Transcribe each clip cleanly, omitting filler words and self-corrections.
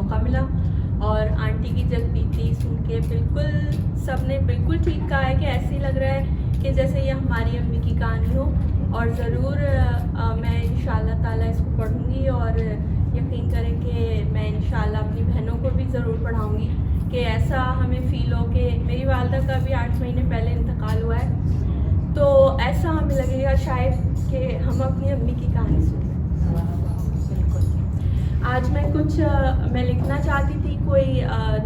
मौका मिला और आंटी की जगबीती सुन के बिल्कुल सबने बिल्कुल ठीक कहा है कि ऐसे ही लग रहा है कि जैसे ये हमारी अम्मी की कहानी हो। और ज़रूर मैं इंशाअल्लाह ताला इसको पढ़ूँगी और यकीन करें कि मैं इंशाअल्लाह अपनी बहनों को भी ज़रूर पढ़ाऊँगी कि ऐसा हमें फ़ील हो कि मेरी वालदा का भी 8 महीने पहले इंतकाल हुआ है, तो ऐसा हमें लगेगा शायद कि हम अपनी अम्मी की कहानी सुन। आज मैं कुछ मैं लिखना चाहती थी, कोई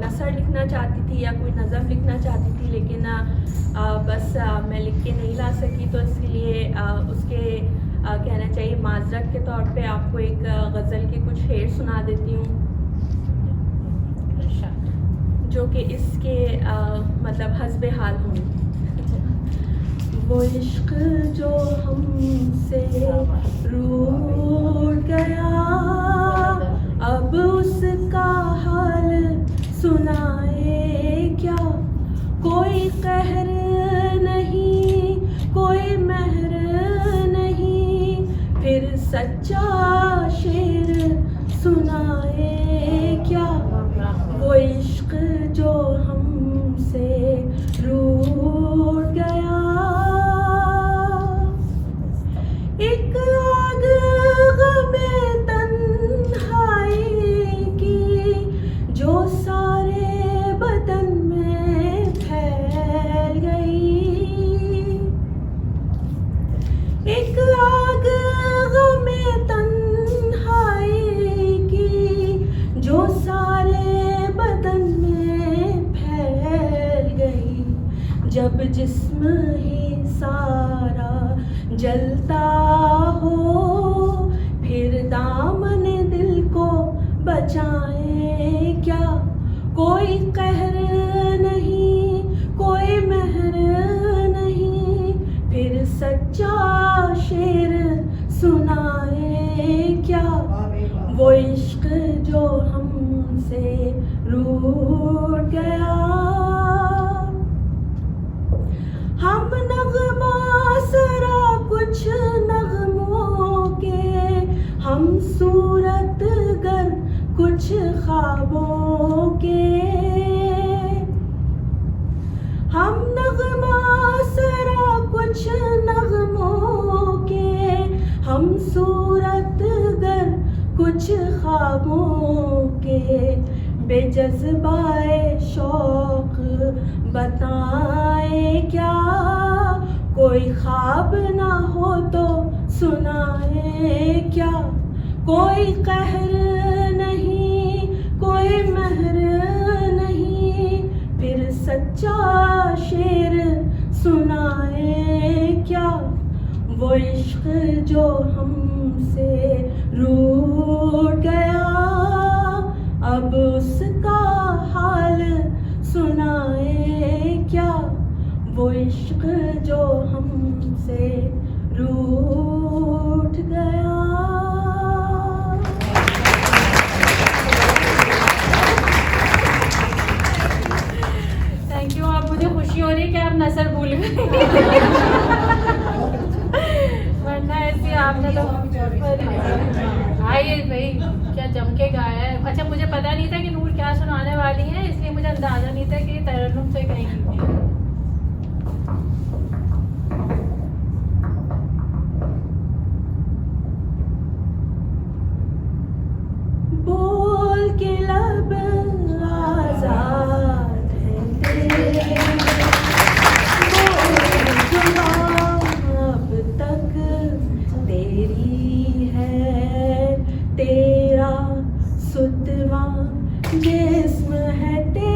नसर लिखना चाहती थी या कोई नज़म लिखना चाहती थी, लेकिन बस मैं लिख के नहीं ला सकी, तो इसलिए उसके कहना चाहिए माजरत के तौर पे आपको एक गज़ल के कुछ शेर सुना देती हूँ जो कि इसके मतलब हस्बे हाल होंगे। वो इश्क जो हमसे रूठ गया, अब उसका हाल सुनाए क्या। कोई कहर नहीं, कोई महर नहीं, फिर सच्चा शेर सुनाए क्या। वो इश्क जो हमसे रूठ गया, एक आग गमे तन्हाई की जो सारे बदन में फैल गई। एक आग गमे तन्हाई की जो सारे बदन में फैल गई। जब जिस्म ही सारा जलता हो, फिर दामन दिल को बचाए क्या। कोई कहर नहीं, कोई महर नहीं, फिर सच्चा शेर सुनाए क्या। वो इश्क जो हमसे रूठ गया, हम नगमा सरा कुछ नगमों के, हम सूरत गर कुछ ख्वाबों के। हम नगमा सरा कुछ नगमों के, हम सूरत गर कुछ ख्वाबों के। बेजज़बाए शौक बताए क्या, कोई ख्वाब ना हो तो सुनाए क्या। कोई कहर नहीं, कोई महर नहीं, फिर सच्चा शेर सुनाए क्या। वो इश्क जो हमसे रूठ गया, अब उसका हाल सुनाए क्या। वो इश्क जो हमसे रूठ गया। Thank you. अब मुझे खुशी हो रही है कि आप नसर भूल गए वरना ऐसे आपने तो आइए भाई क्या जम के गाया है। अच्छा, मुझे पता नहीं था कि नूर क्या सुनाने वाली है, इसलिए मुझे अंदाज़ा नहीं था कि तरन्नुम से कहेंगी। बोल के लब आज़ाद है तेरे, अब तक तेरी है, तेरा सुतवा जिस्म है तेरा।